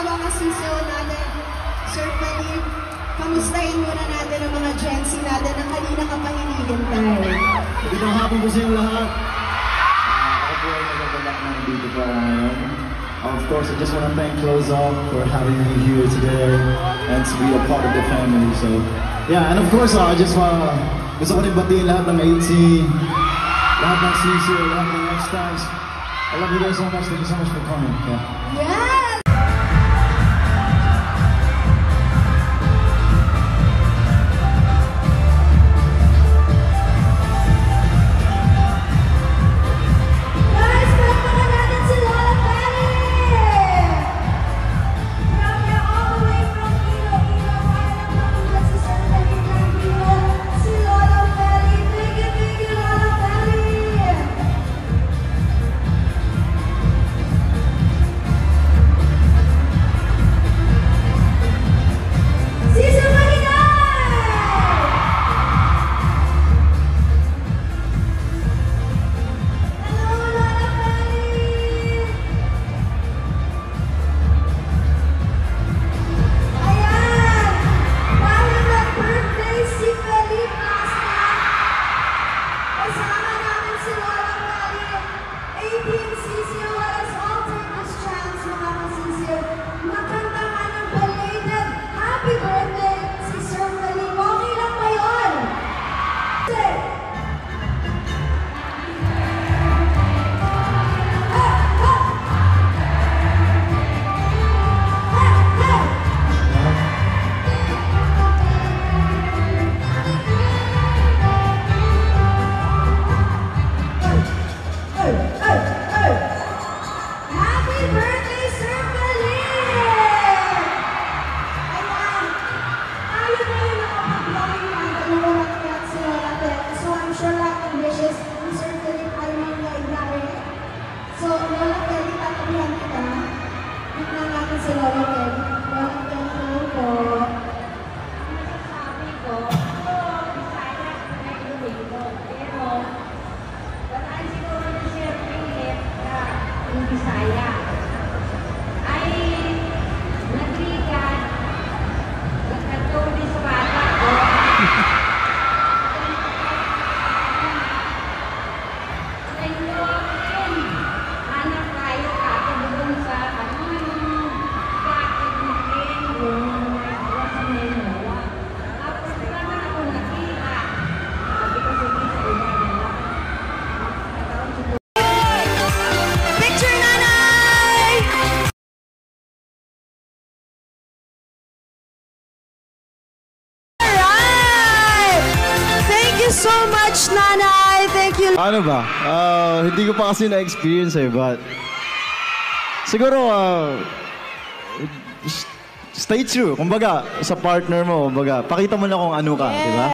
mga sisiyo natin, Sir Philip, kamustahin muna natin ang mga Gen Z natin na kanina ka pa hinihintay. Magandang hapon po sa inyo lahat. Ako po ay nagagalak na nandito pa ngayon. Of course, I just want to thank Close Up for having me here today and to be a part of the family. So, yeah, and of course, I just gusto ko rin batiin lahat ng 18, lahat ng sisiyo, lahat ng X-Stars. I love you guys so much. Thank you so much for coming. Yes! So much, Nanay. Thank you. Ano ba? Hindi ko pa kasi na-experience but siguro, stay true. Kumbaga, sa partner mo, kumbaga, pakita mo na kung ano ka, di ba?